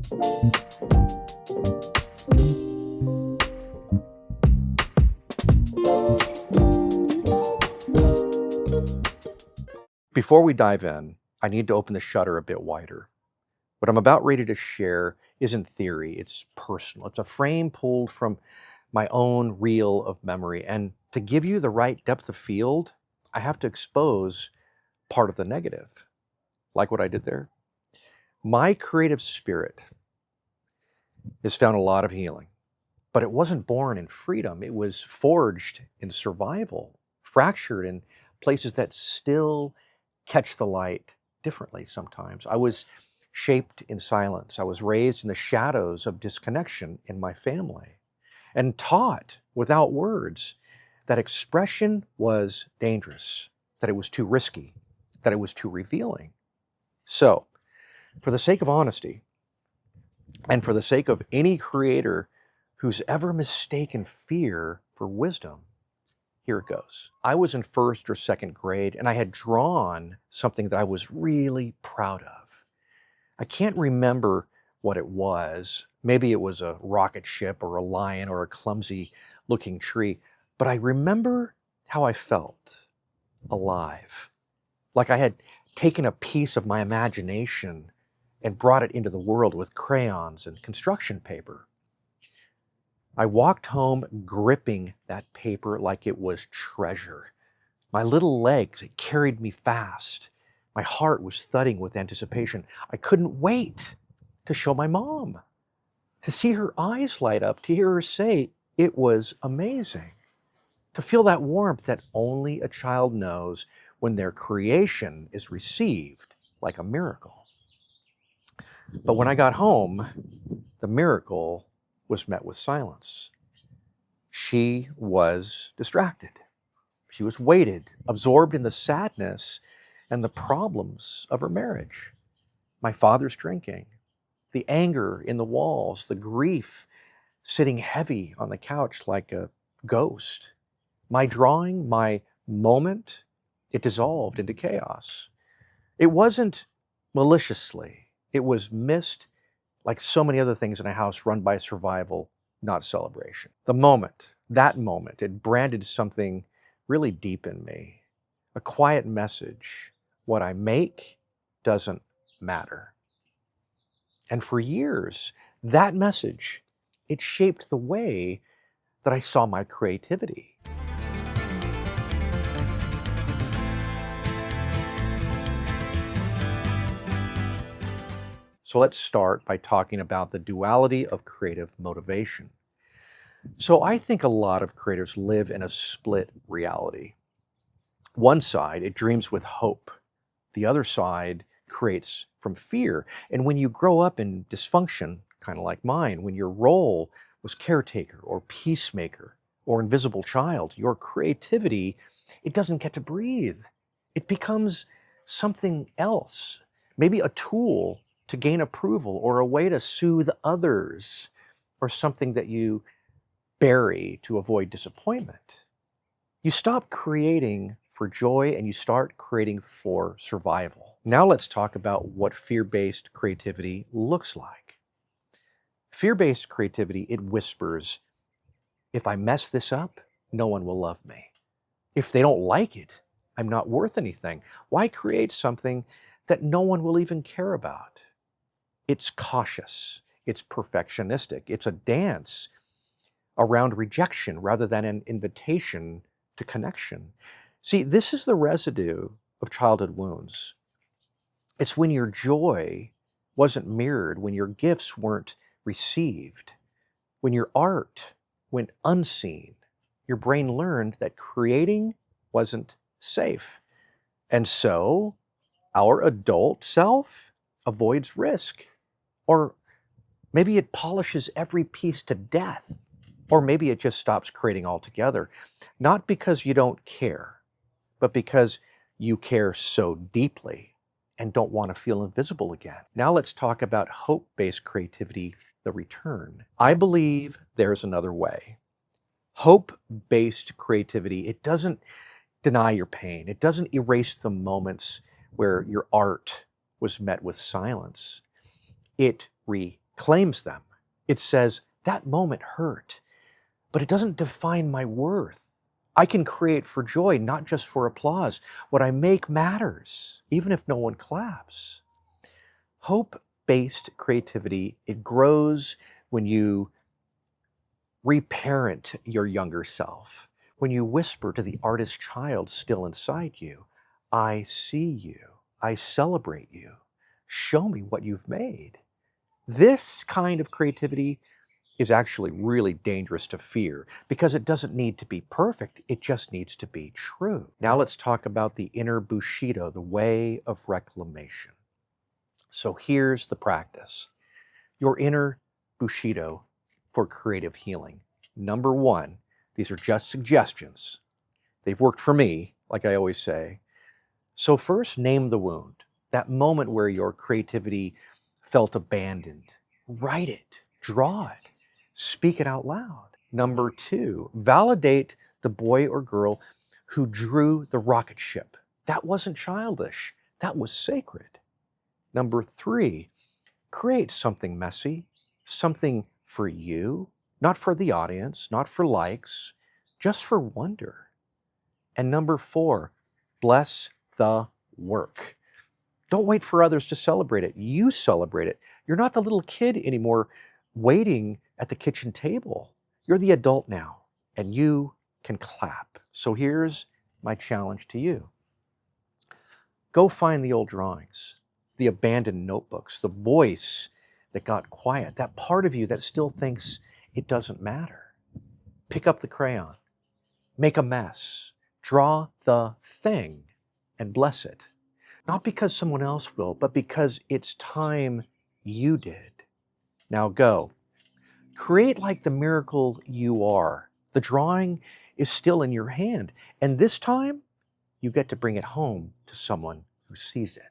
Before we dive in, I need to open the shutter a bit wider. What I'm about ready to share isn't theory, it's personal. It's a frame pulled from my own reel of memory. And to give you the right depth of field, I have to expose part of the negative, like what I did there. My creative spirit has found a lot of healing, but it wasn't born in freedom. It was forged in survival, fractured in places that still catch the light differently sometimes. I was shaped in silence. I was raised in the shadows of disconnection in my family and taught without words that expression was dangerous, that it was too risky, that it was too revealing. So, for the sake of honesty, and for the sake of any creator who's ever mistaken fear for wisdom, here it goes. I was in first or second grade and I had drawn something that I was really proud of. I can't remember what it was. Maybe it was a rocket ship or a lion or a clumsy looking tree, but I remember how I felt alive. Like I had taken a piece of my imagination and brought it into the world with crayons and construction paper. I walked home gripping that paper like it was treasure. My little legs, it carried me fast. My heart was thudding with anticipation. I couldn't wait to show my mom, to see her eyes light up, to hear her say, it was amazing. To feel that warmth that only a child knows when their creation is received like a miracle. But when I got home, the miracle was met with silence. She was distracted. She was weighted, absorbed in the sadness and the problems of her marriage. My father's drinking, the anger in the walls, the grief sitting heavy on the couch like a ghost. My drawing, my moment, it dissolved into chaos. It wasn't maliciously. It was missed like so many other things in a house run by survival, not celebration. The moment, that moment, it branded something really deep in me. A quiet message. What I make doesn't matter. And for years, that message, it shaped the way that I saw my creativity. So let's start by talking about the duality of creative motivation. So I think a lot of creators live in a split reality. One side, it dreams with hope. The other side creates from fear. And when you grow up in dysfunction, kind of like mine, when your role was caretaker or peacemaker or invisible child, your creativity, it doesn't get to breathe. It becomes something else, maybe a tool to gain approval or a way to soothe others or something that you bury to avoid disappointment. You stop creating for joy and you start creating for survival. Now let's talk about what fear-based creativity looks like. Fear-based creativity, it whispers, if I mess this up, no one will love me. If they don't like it, I'm not worth anything. Why create something that no one will even care about? It's cautious, it's perfectionistic, it's a dance around rejection rather than an invitation to connection. See, this is the residue of childhood wounds. It's when your joy wasn't mirrored, when your gifts weren't received, when your art went unseen. Your brain learned that creating wasn't safe. And so our adult self avoids risk. Or maybe it polishes every piece to death. Or maybe it just stops creating altogether. Not because you don't care, but because you care so deeply and don't want to feel invisible again. Now let's talk about hope-based creativity, the return. I believe there's another way. Hope-based creativity, it doesn't deny your pain. It doesn't erase the moments where your art was met with silence. It returns. claims them. It says, that moment hurt, but it doesn't define my worth. I can create for joy, not just for applause. What I make matters, even if no one claps. Hope-based creativity, it grows when you reparent your younger self, when you whisper to the artist child still inside you, I see you, I celebrate you, show me what you've made. This kind of creativity is actually really dangerous to fear because it doesn't need to be perfect, it just needs to be true. Now let's talk about the inner Bushido, the way of reclamation. So here's the practice. Your inner Bushido for creative healing. Number one, these are just suggestions. They've worked for me, like I always say. So first, name the wound, that moment where your creativity felt abandoned. Write it, draw it, speak it out loud. Number two, validate the boy or girl who drew the rocket ship. That wasn't childish, that was sacred. Number three, create something messy, something for you, not for the audience, not for likes, just for wonder. And number four, bless the work. Don't wait for others to celebrate it. You celebrate it. You're not the little kid anymore waiting at the kitchen table. You're the adult now, and you can clap. So here's my challenge to you. Go find the old drawings, the abandoned notebooks, the voice that got quiet, that part of you that still thinks it doesn't matter. Pick up the crayon, make a mess, draw the thing, and bless it. Not because someone else will, but because it's time you did. Now go. Create like the miracle you are. The drawing is still in your hand, and this time you get to bring it home to someone who sees it.